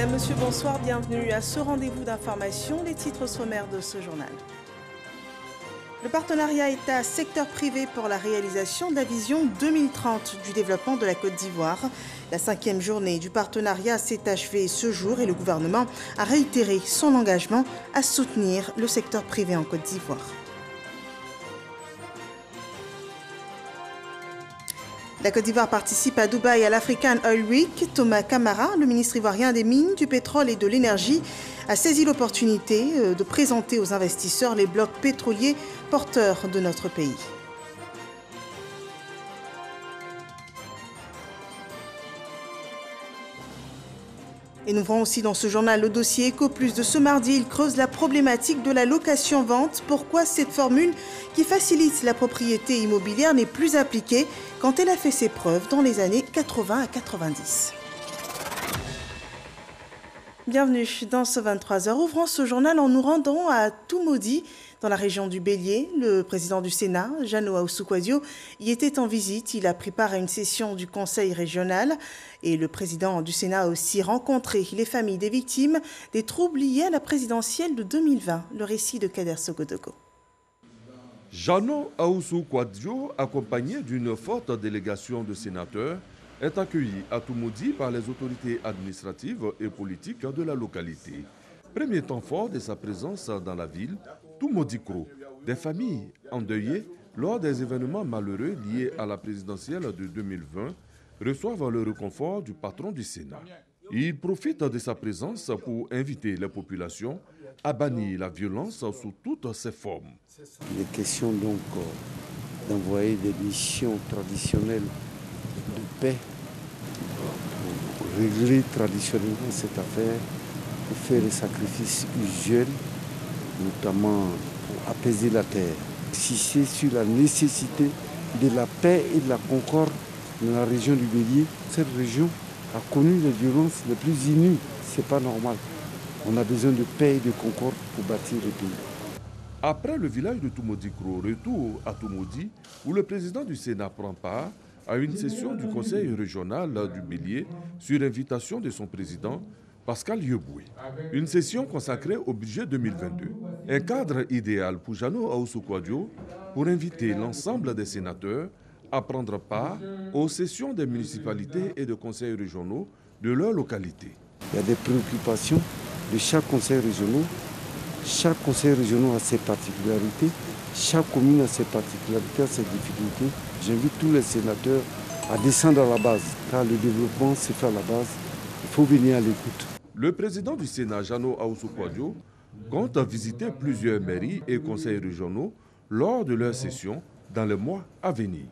Madame, Monsieur, bonsoir, bienvenue à ce rendez-vous d'information, les titres sommaires de ce journal. Le partenariat État-secteur privé pour la réalisation de la vision 2030 du développement de la Côte d'Ivoire. La 5e journée du partenariat s'est achevée ce jour et le gouvernement a réitéré son engagement à soutenir le secteur privé en Côte d'Ivoire. La Côte d'Ivoire participe à Dubaï à l'African Oil Week. Thomas Camara, le ministre ivoirien des Mines, du Pétrole et de l'Énergie, a saisi l'opportunité de présenter aux investisseurs les blocs pétroliers porteurs de notre pays. Et nous verrons aussi dans ce journal le dossier EcoPlus de ce mardi. Il creuse la problématique de la location-vente. Pourquoi cette formule qui facilite la propriété immobilière n'est plus appliquée quand elle a fait ses preuves dans les années 80 à 90. Bienvenue dans ce 23h. Ouvrons ce journal en nous rendant à Toumoudi, dans la région du Bélier. Le président du Sénat, Jeannot Ahoussou-Kouadio, y était en visite. Il a pris part à une session du Conseil régional. Et le président du Sénat a aussi rencontré les familles des victimes des troubles liés à la présidentielle de 2020. Le récit de Kader Sogodogo. Jeannot Ahoussou-Kouadio, accompagné d'une forte délégation de sénateurs, est accueilli à Toumoudi par les autorités administratives et politiques de la localité. Premier temps fort de sa présence dans la ville, Toumoudi-Kro, des familles endeuillées lors des événements malheureux liés à la présidentielle de 2020, reçoivent le réconfort du patron du Sénat. Il profite de sa présence pour inviter les populations à bannir la violence sous toutes ses formes. Il est question donc d'envoyer des missions traditionnelles de paix pour régler traditionnellement cette affaire, pour faire les sacrifices usuels, notamment pour apaiser la terre. Insister sur la nécessité de la paix et de la concorde dans la région du Bélier. Cette région a connu les violences les plus inouïes. Ce n'est pas normal. On a besoin de paix et de concorde pour bâtir le pays. Après le village de Toumoudi-Kro, retour à Toumoudi, où le président du Sénat prend part à une session du Conseil régional du Bélier sur invitation de son président, Pascal Yeboué. Une session consacrée au budget 2022. Un cadre idéal pour Jeannot Ahoussou-Kouadio pour inviter l'ensemble des sénateurs à prendre part aux sessions des municipalités et de conseils régionaux de leur localité. Il y a des préoccupations de chaque conseil régional. Chaque conseil régional a ses particularités. Chaque commune a ses particularités, a ses difficultés. J'invite tous les sénateurs à descendre à la base, car le développement se fait à la base. Il faut venir à l'écoute. Le président du Sénat, Jeannot Ahoussou-Kouadio, compte visiter plusieurs mairies et conseils régionaux lors de leur session dans les mois à venir.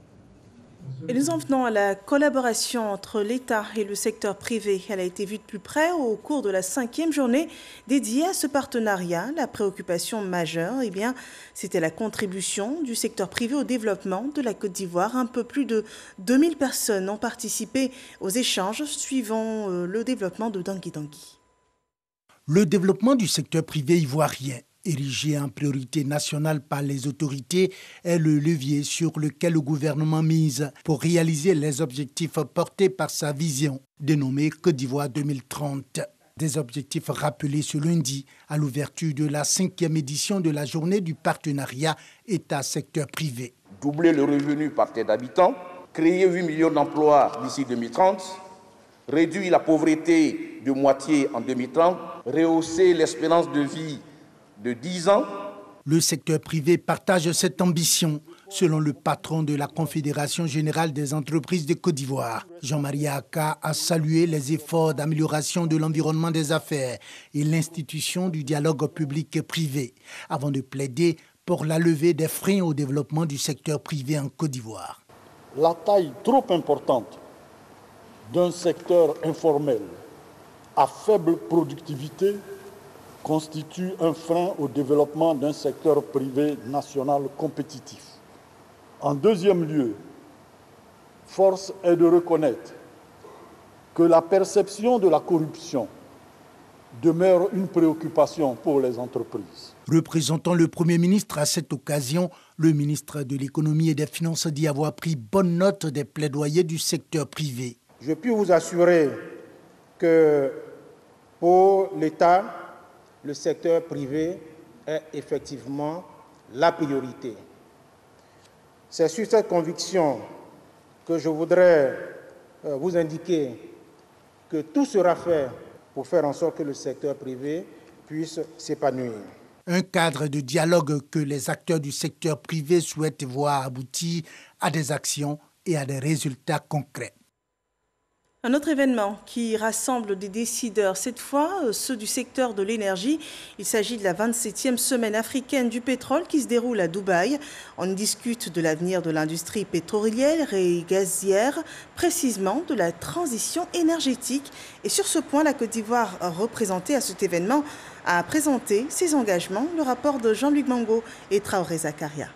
Et nous en venons à la collaboration entre l'État et le secteur privé. Elle a été vue de plus près au cours de la 5e journée dédiée à ce partenariat. La préoccupation majeure, c'était la contribution du secteur privé au développement de la Côte d'Ivoire. Un peu plus de 2000 personnes ont participé aux échanges suivant le développement de Dangui-Dangui. Le développement du secteur privé ivoirien, érigé en priorité nationale par les autorités, est le levier sur lequel le gouvernement mise pour réaliser les objectifs portés par sa vision, dénommée Côte d'Ivoire 2030. Des objectifs rappelés ce lundi à l'ouverture de la 5e édition de la journée du partenariat État-secteur privé. Doubler le revenu par tête d'habitant, créer 8 millions d'emplois d'ici 2030, réduire la pauvreté de moitié en 2030, rehausser l'espérance de vie de 10 ans. Le secteur privé partage cette ambition, selon le patron de la Confédération générale des entreprises de Côte d'Ivoire. Jean-Marie Aka a salué les efforts d'amélioration de l'environnement des affaires et l'institution du dialogue public-privé, avant de plaider pour la levée des freins au développement du secteur privé en Côte d'Ivoire. La taille trop importante d'un secteur informel à faible productivité constitue un frein au développement d'un secteur privé national compétitif. En deuxième lieu, force est de reconnaître que la perception de la corruption demeure une préoccupation pour les entreprises. Représentant le Premier ministre à cette occasion, le ministre de l'Économie et des Finances dit avoir pris bonne note des plaidoyers du secteur privé. Je puis vous assurer que Pour l'État, le secteur privé est effectivement la priorité. C'est sur cette conviction que je voudrais vous indiquer que tout sera fait pour faire en sorte que le secteur privé puisse s'épanouir. Un cadre de dialogue que les acteurs du secteur privé souhaitent voir aboutir à des actions et à des résultats concrets. Un autre événement qui rassemble des décideurs, cette fois ceux du secteur de l'énergie. Il s'agit de la 27e semaine africaine du pétrole qui se déroule à Dubaï. On discute de l'avenir de l'industrie pétrolière et gazière, précisément de la transition énergétique. Et sur ce point, la Côte d'Ivoire, représentée à cet événement, a présenté ses engagements. Le rapport de Jean-Luc Mango et Traoré Zakaria.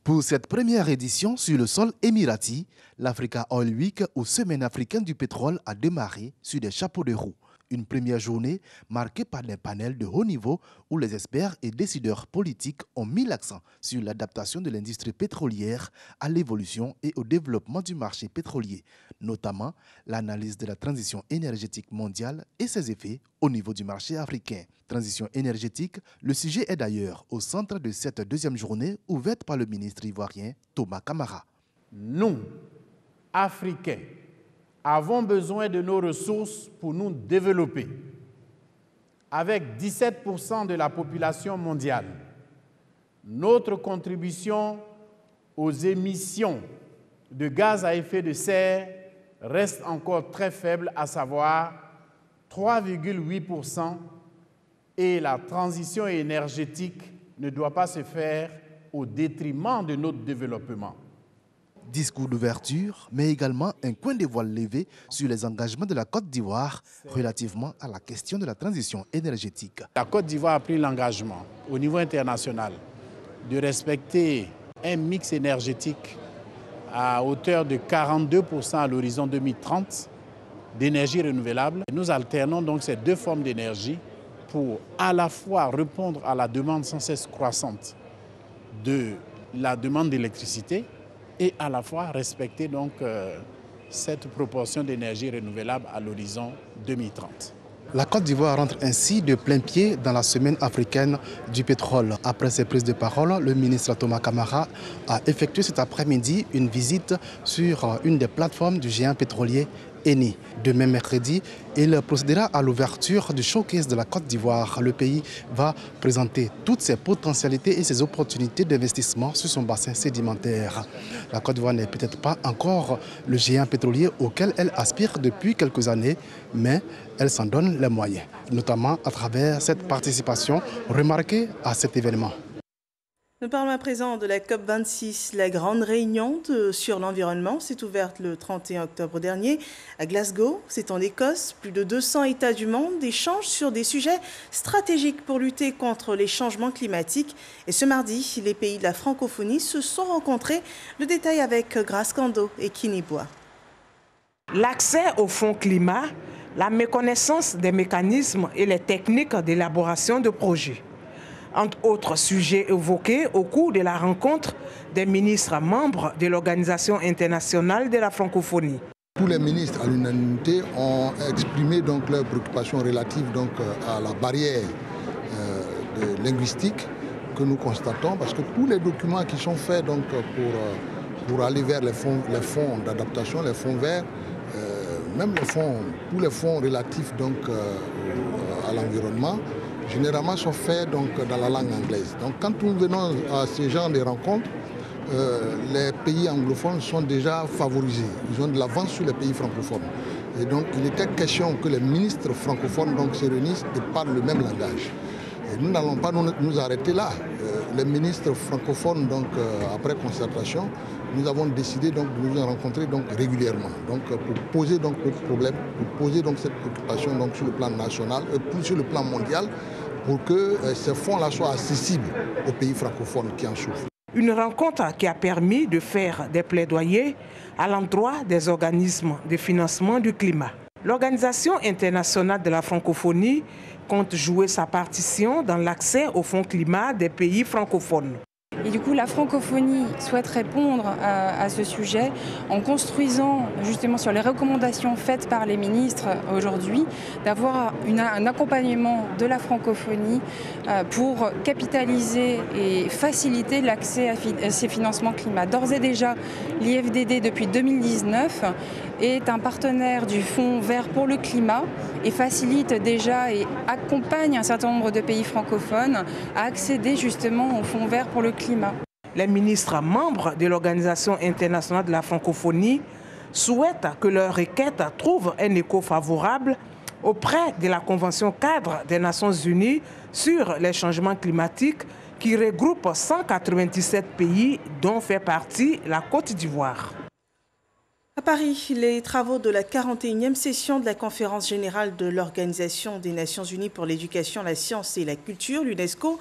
Pour cette première édition sur le sol émirati, l'Africa Oil Week ou Semaine africaine du pétrole a démarré sur des chapeaux de roue. Une première journée marquée par des panels de haut niveau où les experts et décideurs politiques ont mis l'accent sur l'adaptation de l'industrie pétrolière à l'évolution et au développement du marché pétrolier, notamment l'analyse de la transition énergétique mondiale et ses effets au niveau du marché africain. Transition énergétique, le sujet est d'ailleurs au centre de cette deuxième journée ouverte par le ministre ivoirien Thomas Camara. Nous, Africains, avons besoin de nos ressources pour nous développer. Avec 17% de la population mondiale, notre contribution aux émissions de gaz à effet de serre reste encore très faible, à savoir 3,8%, et la transition énergétique ne doit pas se faire au détriment de notre développement. Discours d'ouverture, mais également un coin de voile levé sur les engagements de la Côte d'Ivoire relativement à la question de la transition énergétique. La Côte d'Ivoire a pris l'engagement au niveau international de respecter un mix énergétique à hauteur de 42% à l'horizon 2030 d'énergie renouvelable. Nous alternons donc ces deux formes d'énergie pour à la fois répondre à la demande sans cesse croissante de la demande d'électricité et à la fois respecter donc cette proportion d'énergie renouvelable à l'horizon 2030. La Côte d'Ivoire rentre ainsi de plein pied dans la semaine africaine du pétrole. Après ses prises de parole, le ministre Thomas Camara a effectué cet après-midi une visite sur une des plateformes du géant pétrolier Eni. Demain mercredi, il procédera à l'ouverture du showcase de la Côte d'Ivoire. Le pays va présenter toutes ses potentialités et ses opportunités d'investissement sur son bassin sédimentaire. La Côte d'Ivoire n'est peut-être pas encore le géant pétrolier auquel elle aspire depuis quelques années, mais elle s'en donne les moyens, notamment à travers cette participation remarquée à cet événement. Nous parlons à présent de la COP26. La grande réunion sur l'environnement s'est ouverte le 31 octobre dernier à Glasgow. C'est en Écosse. Plus de 200 États du monde échangent sur des sujets stratégiques pour lutter contre les changements climatiques. Et ce mardi, les pays de la francophonie se sont rencontrés. Le détail avec Grace Kando et Kini Bois. L'accès au fonds climat, la méconnaissance des mécanismes et les techniques d'élaboration de projets. Entre autres sujets évoqués au cours de la rencontre des ministres membres de l'Organisation internationale de la francophonie. Tous les ministres à l'unanimité ont exprimé donc leurs préoccupations relatives donc à la barrière linguistique que nous constatons, parce que tous les documents qui sont faits donc pour aller vers les fonds d'adaptation, les fonds verts, même tous les fonds relatifs donc à l'environnement, généralement sont faits donc dans la langue anglaise. Donc quand nous venons à ce genre de rencontres, les pays anglophones sont déjà favorisés. Ils ont de l'avance sur les pays francophones. Et donc il était question que les ministres francophones donc, se réunissent et parlent le même langage. Et nous n'allons pas nous arrêter là. Les ministres francophones, donc, après concertation, nous avons décidé donc, de nous rencontrer donc, régulièrement donc, pour poser donc, notre problème, pour poser donc, cette préoccupation donc, sur le plan national et plus sur le plan mondial pour que ces fonds-là soient accessibles aux pays francophones qui en souffrent. Une rencontre qui a permis de faire des plaidoyers à l'endroit des organismes de financement du climat. L'Organisation internationale de la francophonie compte jouer sa partition dans l'accès au fonds climat des pays francophones. Et du coup, la francophonie souhaite répondre à ce sujet en construisant justement sur les recommandations faites par les ministres aujourd'hui, d'avoir un accompagnement de la francophonie pour capitaliser et faciliter l'accès à ces financements climat. D'ores et déjà, l'IFDD depuis 2019 est un partenaire du Fonds vert pour le climat et facilite déjà et accompagne un certain nombre de pays francophones à accéder justement au Fonds vert pour le climat. Les ministres membres de l'Organisation internationale de la francophonie souhaitent que leurs requêtes trouvent un écho favorable auprès de la Convention cadre des Nations Unies sur les changements climatiques qui regroupe 197 pays dont fait partie la Côte d'Ivoire. À Paris, les travaux de la 41e session de la Conférence générale de l'Organisation des Nations Unies pour l'éducation, la science et la culture, l'UNESCO,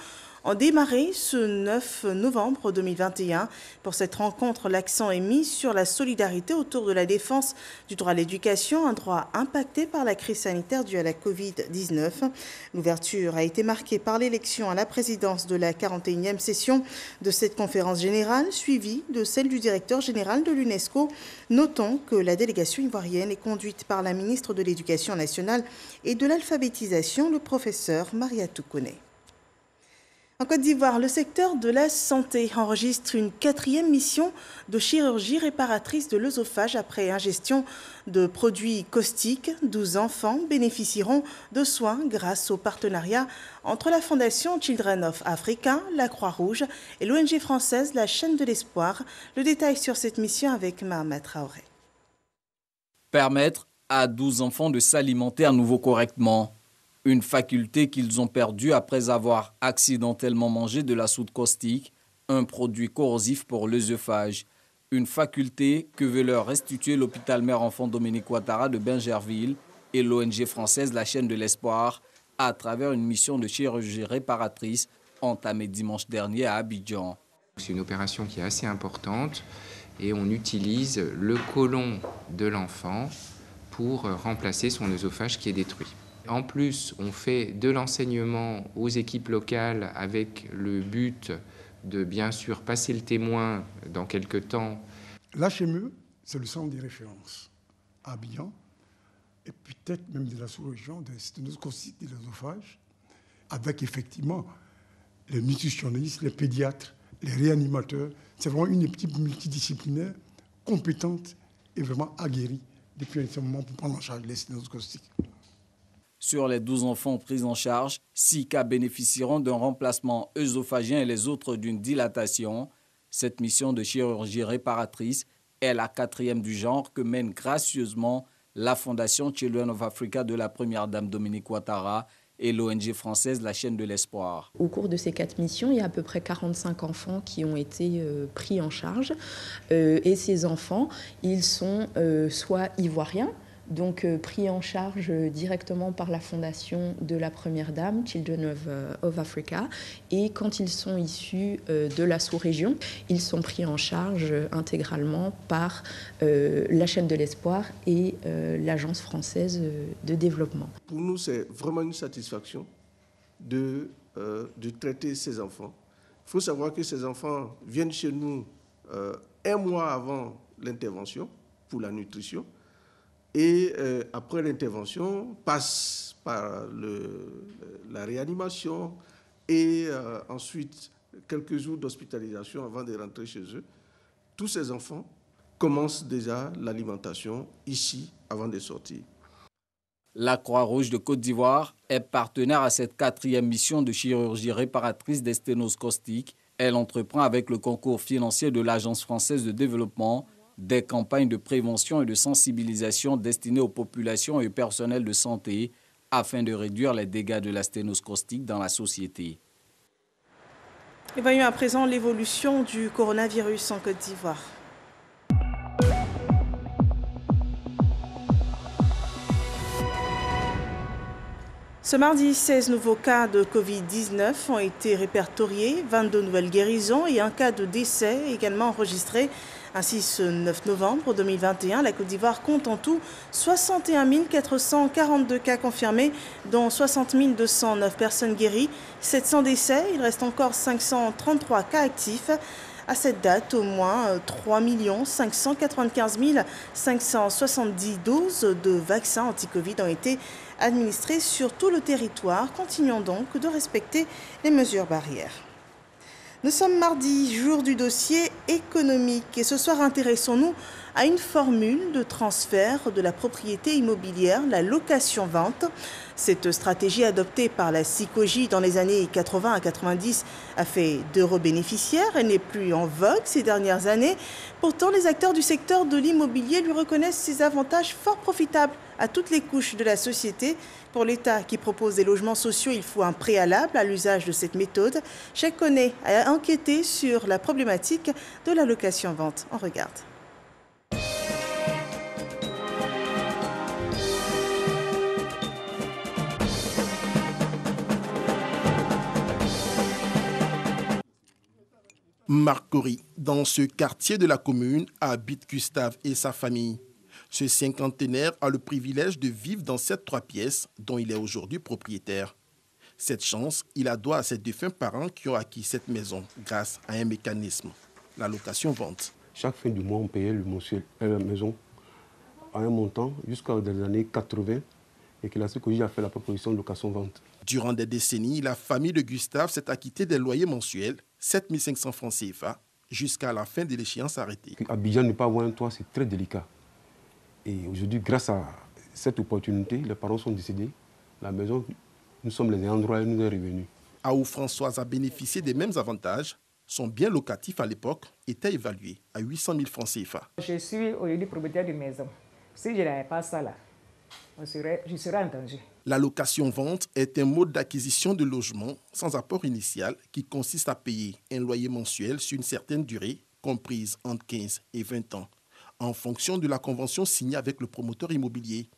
ont démarré ce 9 novembre 2021. Pour cette rencontre, l'accent est mis sur la solidarité autour de la défense du droit à l'éducation, un droit impacté par la crise sanitaire due à la Covid-19. L'ouverture a été marquée par l'élection à la présidence de la 41e session de cette conférence générale, suivie de celle du directeur général de l'UNESCO. Notons que la délégation ivoirienne est conduite par la ministre de l'Éducation nationale et de l'alphabétisation, le professeur Mariatou Koné. En Côte d'Ivoire, le secteur de la santé enregistre une 4e mission de chirurgie réparatrice de l'œsophage après ingestion de produits caustiques. 12 enfants bénéficieront de soins grâce au partenariat entre la Fondation Children of Africa, la Croix-Rouge et l'ONG française La Chaîne de l'Espoir. Le détail sur cette mission avec Mahama Traoré. Permettre à 12 enfants de s'alimenter à nouveau correctement. Une faculté qu'ils ont perdue après avoir accidentellement mangé de la soude caustique, un produit corrosif pour l'œsophage. Une faculté que veut leur restituer l'hôpital mère-enfant Dominique Ouattara de Bingerville et l'ONG française La Chaîne de l'Espoir à travers une mission de chirurgie réparatrice entamée dimanche dernier à Abidjan. C'est une opération qui est assez importante et on utilise le côlon de l'enfant pour remplacer son œsophage qui est détruit. En plus, on fait de l'enseignement aux équipes locales avec le but de, bien sûr, passer le témoin dans quelques temps. L'HME, c'est le centre des références à Abidjan, et peut-être même de la sous-région de sténose caustique de l'œsophage, avec effectivement les nutritionnistes, les pédiatres, les réanimateurs. C'est vraiment une équipe multidisciplinaire, compétente et vraiment aguerrie depuis un certain moment pour prendre en charge les sténoses caustiques. Sur les 12 enfants pris en charge, 6 cas bénéficieront d'un remplacement œsophagien et les autres d'une dilatation. Cette mission de chirurgie réparatrice est la 4e du genre que mène gracieusement la Fondation Children of Africa de la première dame Dominique Ouattara et l'ONG française La Chaîne de l'Espoir. Au cours de ces 4 missions, il y a à peu près 45 enfants qui ont été pris en charge. Et ces enfants, ils sont soit ivoiriens, donc pris en charge directement par la fondation de la première dame, Children of Africa. Et quand ils sont issus de la sous-région, ils sont pris en charge intégralement par la Chaîne de l'Espoir et l'Agence française de développement. Pour nous, c'est vraiment une satisfaction de traiter ces enfants. Il faut savoir que ces enfants viennent chez nous 1 mois avant l'intervention pour la nutrition. Et après l'intervention, passe par la réanimation et ensuite quelques jours d'hospitalisation avant de rentrer chez eux. Tous ces enfants commencent déjà l'alimentation ici avant de sortir. La Croix-Rouge de Côte d'Ivoire est partenaire à cette 4e mission de chirurgie réparatrice des sténoses caustiques. Elle entreprend avec le concours financier de l'Agence française de développement des campagnes de prévention et de sensibilisation destinées aux populations et au personnel de santé afin de réduire les dégâts de la sténose caustique dans la société. Et voyons à présent l'évolution du coronavirus en Côte d'Ivoire. Ce mardi, 16 nouveaux cas de Covid-19 ont été répertoriés, 22 nouvelles guérisons et un cas de décès également enregistré Ainsi, ce 9 novembre 2021, la Côte d'Ivoire compte en tout 61 442 cas confirmés, dont 60 209 personnes guéries, 700 décès. Il reste encore 533 cas actifs. À cette date, au moins 3 595 570 doses de vaccins anti-Covid ont été administrées sur tout le territoire. Continuons donc de respecter les mesures barrières. Nous sommes mardi, jour du dossier économique, et ce soir intéressons-nous à une formule de transfert de la propriété immobilière, la location-vente. Cette stratégie adoptée par la SICOGI dans les années 80 à 90 a fait d'heureux bénéficiaires. Elle n'est plus en vogue ces dernières années. Pourtant, les acteurs du secteur de l'immobilier lui reconnaissent ses avantages fort profitables à toutes les couches de la société. Pour l'État qui propose des logements sociaux, il faut un préalable à l'usage de cette méthode. Cheikh Koné a enquêté sur la problématique de la location-vente. On regarde. Marcory, dans ce quartier de la commune, habite Gustave et sa famille. Ce cinquantenaire a le privilège de vivre dans cette 3 pièces dont il est aujourd'hui propriétaire. Cette chance, il la doit à ses défunts parents qui ont acquis cette maison grâce à un mécanisme, la location-vente. Chaque fin du mois, on payait le mensuel à la maison à un montant jusqu'aux années 80 et que la SICOGI a fait la proposition de location-vente. Durant des décennies, la famille de Gustave s'est acquittée des loyers mensuels, 7 500 francs CFA, jusqu'à la fin de l'échéance arrêtée. Abidjan, ne pas avoir un toit, c'est très délicat. Et aujourd'hui, grâce à cette opportunité, les parents sont décédés. La maison, nous sommes les endroits et nous est revenu. Aou Françoise a bénéficié des mêmes avantages. Son bien locatif à l'époque était évalué à 800 000 francs CFA. Je suis aujourd'hui propriétaire d'une maison. Si je n'avais pas ça là, je serais en danger. La location-vente est un mode d'acquisition de logement sans apport initial qui consiste à payer un loyer mensuel sur une certaine durée, comprise entre 15 et 20 ans, en fonction de la convention signée avec le promoteur immobilier.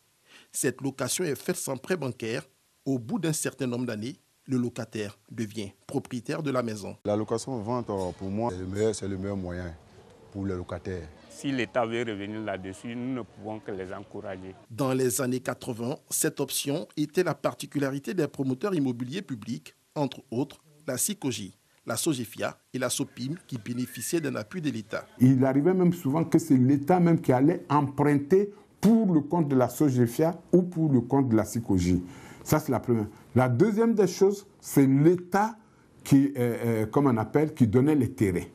Cette location est faite sans prêt bancaire. Au bout d'un certain nombre d'années, le locataire devient propriétaire de la maison. La location-vente, pour moi, c'est le meilleur moyen pour les locataires. Si l'État veut revenir là-dessus, nous ne pouvons que les encourager. Dans les années 80, cette option était la particularité des promoteurs immobiliers publics, entre autres la SICOGI, la SOGEFIA et la SOPIM qui bénéficiaient d'un appui de l'État. Il arrivait même souvent que c'est l'État même qui allait emprunter pour le compte de la SOGEFIA ou pour le compte de la SICOGI. Ça, c'est la première. La deuxième des choses, c'est l'État qui, qui donnait les terrains.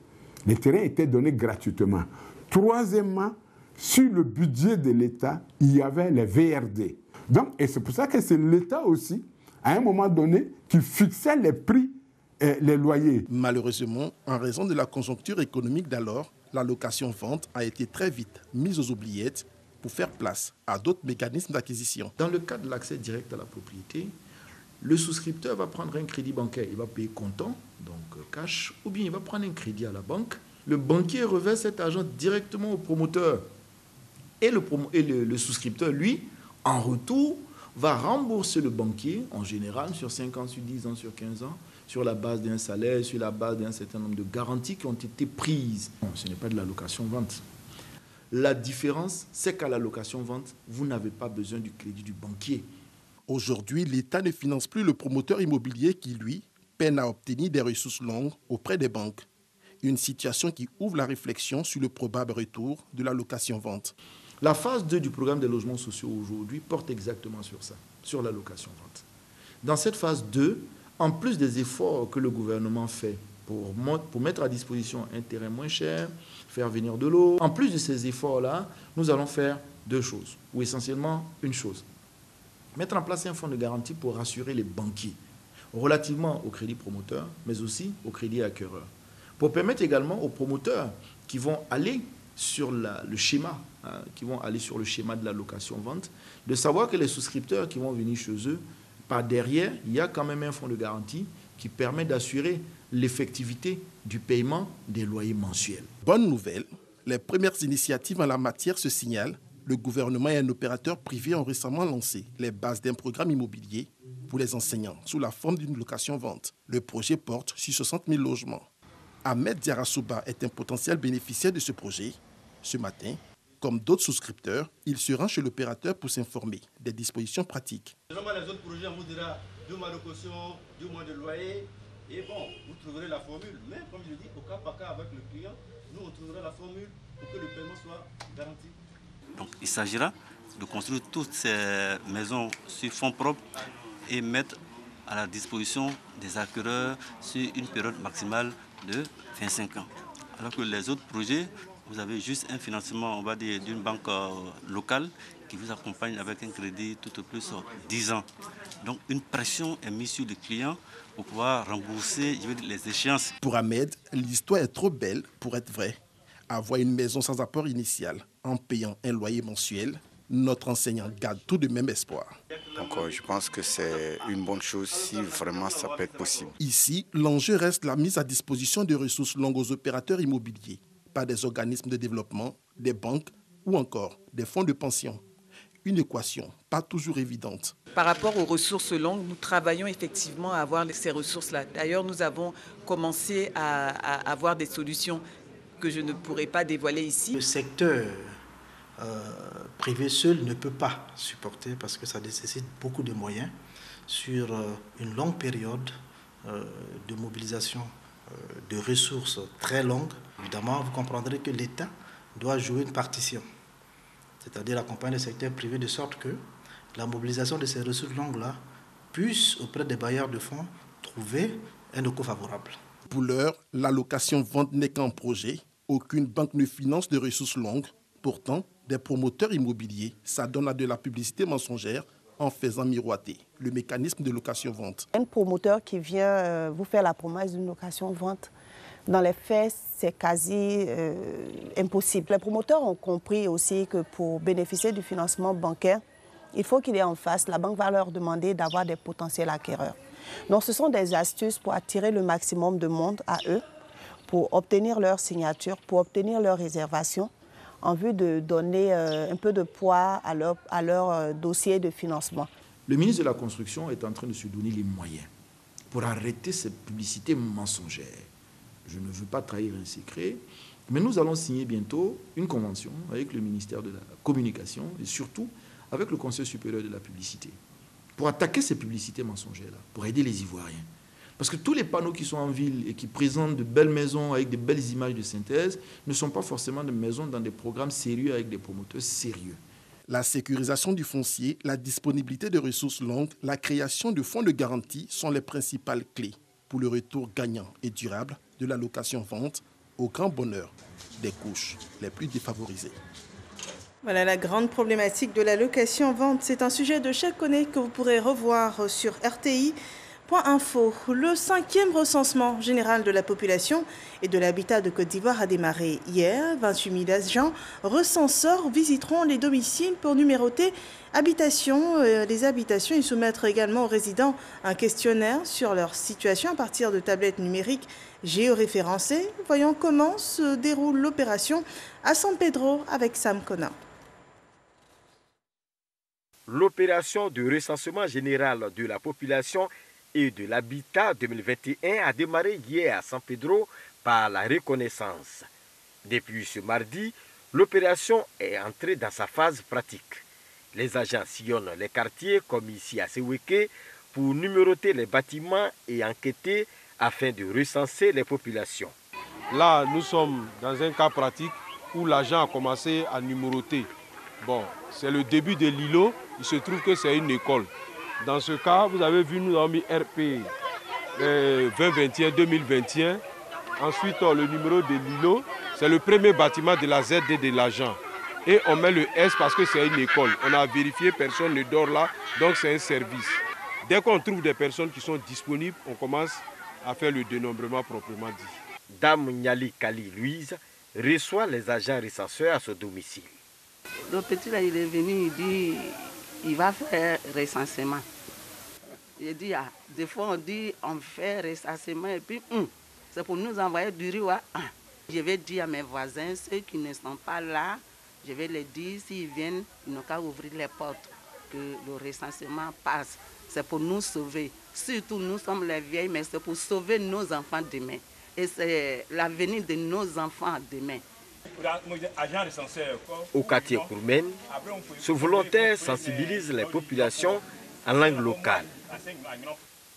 Les terrains étaient donnés gratuitement. Troisièmement, sur le budget de l'État, il y avait les VRD. Donc, et c'est pour ça que c'est l'État aussi, à un moment donné, qui fixait les prix et les loyers. Malheureusement, en raison de la conjoncture économique d'alors, la location-vente a été très vite mise aux oubliettes pour faire place à d'autres mécanismes d'acquisition. Dans le cas de l'accès direct à la propriété, le souscripteur va prendre un crédit bancaire. Il va payer comptant, donc cash, ou bien il va prendre un crédit à la banque. Le banquier reverse cet argent directement au promoteur. Et le souscripteur, lui, en retour, va rembourser le banquier, en général, sur 5 ans, sur 10 ans, sur 15 ans, sur la base d'un salaire, sur la base d'un certain nombre de garanties qui ont été prises. Non, ce n'est pas de la location-vente. La différence, c'est qu'à la location-vente, vous n'avez pas besoin du crédit du banquier. Aujourd'hui, l'État ne finance plus le promoteur immobilier qui, lui, peine à obtenir des ressources longues auprès des banques. Une situation qui ouvre la réflexion sur le probable retour de la location-vente. La phase 2 du programme des logements sociaux aujourd'hui porte exactement sur ça, sur la location-vente. Dans cette phase 2, en plus des efforts que le gouvernement fait pour mettre à disposition un terrain moins cher, faire venir de l'eau, en plus de ces efforts-là, nous allons faire 2 choses, ou essentiellement une chose. Mettre en place un fonds de garantie pour rassurer les banquiers, relativement au crédit promoteur, mais aussi au crédit acquéreur. Pour permettre également aux promoteurs qui vont aller sur le schéma, qui vont aller sur le schéma de la location-vente, de savoir que les souscripteurs qui vont venir chez eux, par derrière, il y a quand même un fonds de garantie qui permet d'assurer l'effectivité du paiement des loyers mensuels. Bonne nouvelle, les premières initiatives en la matière se signalent. Le gouvernement et un opérateur privé ont récemment lancé les bases d'un programme immobilier pour les enseignants sous la forme d'une location-vente. Le projet porte sur 60 000 logements. Ahmed Diarasouba est un potentiel bénéficiaire de ce projet. Ce matin, comme d'autres souscripteurs, il se rend chez l'opérateur pour s'informer des dispositions pratiques. Normalement, les autres projets, on vous dira 2 mois de caution, 2 mois de loyer. Et bon, vous trouverez la formule. Mais comme je dis, au cas par cas avec le client, nous, on trouvera la formule pour que le paiement soit garanti. Donc, il s'agira de construire toutes ces maisons sur fonds propres et mettre à la disposition des acquéreurs sur une période maximale de 25 ans. Alors que les autres projets, vous avez juste un financement, on va dire, d'une banque locale qui vous accompagne avec un crédit tout au plus 10 ans. Donc une pression est mise sur le client pour pouvoir rembourser les échéances. Pour Ahmed, l'histoire est trop belle pour être vraie. Avoir une maison sans apport initial en payant un loyer mensuel, notre enseignant garde tout de même espoir. Donc je pense que c'est une bonne chose si vraiment ça peut être possible. Ici, l'enjeu reste la mise à disposition de ressources longues aux opérateurs immobiliers, par des organismes de développement, des banques ou encore des fonds de pension. Une équation pas toujours évidente. Par rapport aux ressources longues, nous travaillons effectivement à avoir ces ressources-là. D'ailleurs, nous avons commencé à avoir des solutions que je ne pourrais pas dévoiler ici. Le secteur privé seul ne peut pas supporter parce que ça nécessite beaucoup de moyens sur une longue période de mobilisation de ressources très longues. Évidemment, vous comprendrez que l'État doit jouer une partition, c'est-à-dire accompagner le secteur privé de sorte que la mobilisation de ces ressources longues-là puisse, auprès des bailleurs de fonds, trouver un écho favorable. Pour l'heure, l'allocation-vente n'est qu'un projet. Aucune banque ne finance de ressources longues. Pourtant, des promoteurs immobiliers s'adonnent à de la publicité mensongère en faisant miroiter le mécanisme de location-vente. Un promoteur qui vient vous faire la promesse d'une location-vente, dans les faits, c'est quasi impossible. Les promoteurs ont compris aussi que pour bénéficier du financement bancaire, il faut qu'il y ait en face, la banque va leur demander d'avoir des potentiels acquéreurs. Donc ce sont des astuces pour attirer le maximum de monde à eux, pour obtenir leur signature, pour obtenir leur réservation, en vue de donner un peu de poids à leur dossier de financement. Le ministre de la Construction est en train de se donner les moyens pour arrêter cette publicité mensongère. Je ne veux pas trahir un secret, mais nous allons signer bientôt une convention avec le ministère de la Communication et surtout avec le Conseil supérieur de la publicité pour attaquer ces publicités mensongères-là, pour aider les Ivoiriens. Parce que tous les panneaux qui sont en ville et qui présentent de belles maisons avec de belles images de synthèse ne sont pas forcément des maisons dans des programmes sérieux avec des promoteurs sérieux. La sécurisation du foncier, la disponibilité de ressources longues, la création de fonds de garantie sont les principales clés pour le retour gagnant et durable de la location-vente au grand bonheur des couches les plus défavorisées. Voilà la grande problématique de la location-vente. C'est un sujet de chaque année que vous pourrez revoir sur RTI.info. Le 5e recensement général de la population et de l'habitat de Côte d'Ivoire a démarré hier. 28 000 agents recenseurs visiteront les domiciles pour numéroter les habitations et soumettre également aux résidents un questionnaire sur leur situation à partir de tablettes numériques géoréférencées. Voyons comment se déroule l'opération à San Pedro avec Sam Conan. L'opération de recensement général de la population et de l'habitat 2021 a démarré hier à San Pedro par la reconnaissance. Depuis ce mardi, l'opération est entrée dans sa phase pratique. Les agents sillonnent les quartiers comme ici à Seweke pour numéroter les bâtiments et enquêter afin de recenser les populations. Là, nous sommes dans un cas pratique où l'agent a commencé à numéroter. Bon, c'est le début de l'îlot, il se trouve que c'est une école. Dans ce cas, vous avez vu, nous avons mis RP 2021-2021. Ensuite, le numéro de l'îlot, c'est le premier bâtiment de la ZD de l'agent. Et on met le S parce que c'est une école. On a vérifié, personne ne dort là, donc c'est un service. Dès qu'on trouve des personnes qui sont disponibles, on commence à faire le dénombrement proprement dit. Dame Nyali Kali Louise reçoit les agents recenseurs à son domicile. Le petit là, il est venu, il dit, il va faire recensement. Il dit, ah, des fois on dit, on fait recensement et puis, c'est pour nous envoyer du riz. Je vais dire à mes voisins, ceux qui ne sont pas là, je vais les dire, s'ils viennent, ils n'ont qu'à ouvrir les portes, que le recensement passe. C'est pour nous sauver. Surtout, nous sommes les vieilles, mais c'est pour sauver nos enfants demain. Et c'est l'avenir de nos enfants demain. Au quartier Kourmen, ce volontaire sensibilise les populations en langue locale.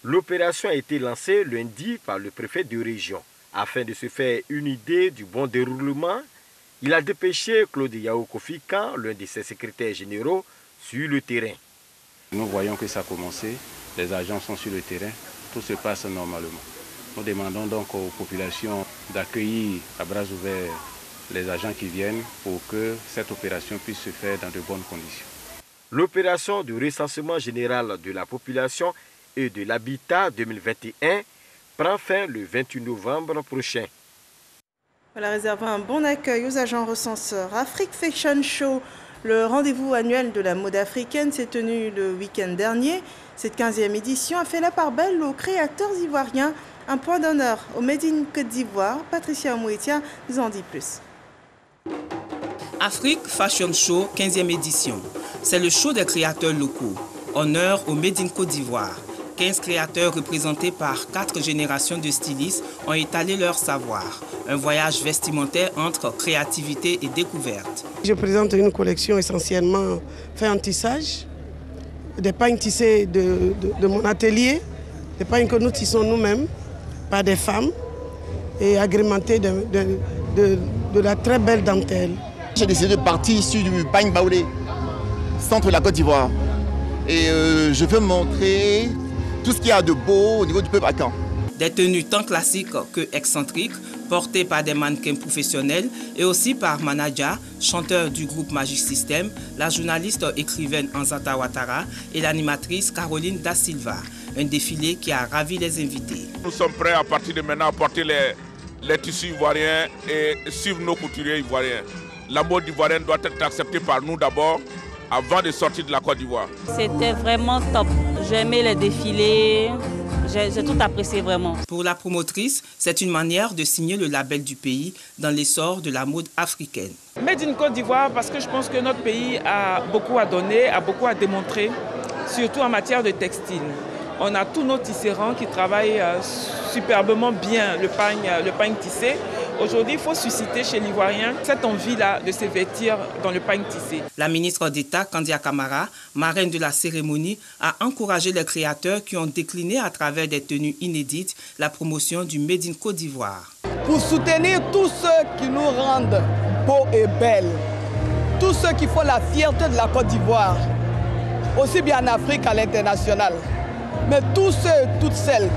L'opération a été lancée lundi par le préfet de région. Afin de se faire une idée du bon déroulement, il a dépêché Claude Yao Kofikan, l'un de ses secrétaires généraux, sur le terrain. Nous voyons que ça a commencé, les agents sont sur le terrain, tout se passe normalement. Nous demandons donc aux populations d'accueillir à bras ouverts les agents qui viennent pour que cette opération puisse se faire dans de bonnes conditions. L'opération de recensement général de la population et de l'habitat 2021 prend fin le 28 novembre prochain. Voilà, réservant un bon accueil aux agents recenseurs. Afrique Fashion Show, le rendez-vous annuel de la mode africaine, s'est tenu le week-end dernier. Cette 15e édition a fait la part belle aux créateurs ivoiriens. Un point d'honneur au Made in Côte d'Ivoire. Patricia Mouetia nous en dit plus. Afrique Fashion Show, 15e édition. C'est le show des créateurs locaux. Honneur au Made in Côte d'Ivoire. 15 créateurs représentés par 4 générations de stylistes ont étalé leur savoir. Un voyage vestimentaire entre créativité et découverte. Je présente une collection essentiellement faite en tissage, des pagnes tissées de mon atelier, des pagnes que nous tissons nous-mêmes par des femmes et agrémentées de la très belle dentelle. J'ai décidé de partir sur du pagne baoulé, centre de la Côte d'Ivoire. Et je veux montrer tout ce qu'il y a de beau au niveau du peuple akan. Des tenues tant classiques que excentriques, portées par des mannequins professionnels et aussi par Manaja, chanteur du groupe Magic System, la journaliste écrivaine Anzata Ouattara et l'animatrice Caroline Da Silva. Un défilé qui a ravi les invités. Nous sommes prêts à partir de maintenant à porter les tissus ivoiriens et suivre nos couturiers ivoiriens. La mode ivoirienne doit être acceptée par nous d'abord, avant de sortir de la Côte d'Ivoire. C'était vraiment top. J'ai aimé les défilés, j'ai tout apprécié vraiment. Pour la promotrice, c'est une manière de signer le label du pays dans l'essor de la mode africaine. Made in Côte d'Ivoire parce que je pense que notre pays a beaucoup à donner, a beaucoup à démontrer, surtout en matière de textile. On a tous nos tisserands qui travaillent superbement bien le pagne tissé. Aujourd'hui, il faut susciter chez l'Ivoirien cette envie-là de se vêtir dans le pagne tissé. La ministre d'État, Kandia Camara, marraine de la cérémonie, a encouragé les créateurs qui ont décliné à travers des tenues inédites la promotion du Made in Côte d'Ivoire. Pour soutenir tous ceux qui nous rendent beaux et belles, tous ceux qui font la fierté de la Côte d'Ivoire, aussi bien en Afrique qu'à l'international, mais tous ceux et toutes celles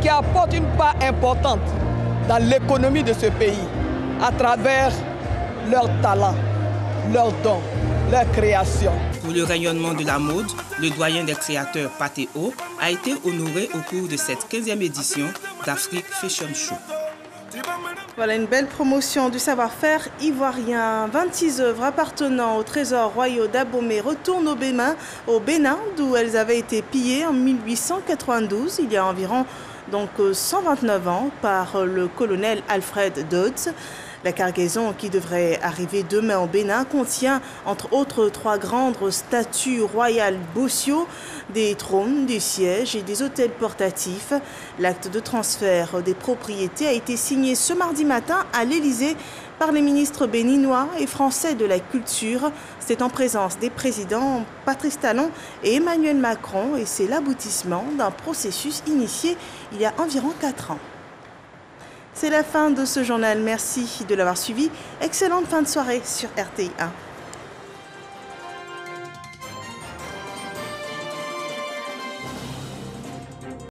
qui apportent une part importante dans l'économie de ce pays, à travers leur talent, leurs dons, leur création. Pour le rayonnement de la mode, le doyen des créateurs Patéo a été honoré au cours de cette 15e édition d'Afrique Fashion Show. Voilà une belle promotion du savoir-faire ivoirien. 26 œuvres appartenant au trésor royal d'Abomey retournent au Bénin, d'où elles avaient été pillées en 1892, il y a environ 129 ans, par le colonel Alfred Dodds. La cargaison qui devrait arriver demain au Bénin contient entre autres 3 grandes statues royales Bossio, des trônes, des sièges et des hôtels portatifs. L'acte de transfert des propriétés a été signé ce mardi matin à l'Élysée par les ministres béninois et français de la culture. C'est en présence des présidents Patrice Talon et Emmanuel Macron et c'est l'aboutissement d'un processus initié il y a environ 4 ans. C'est la fin de ce journal. Merci de l'avoir suivi. Excellente fin de soirée sur RTI1.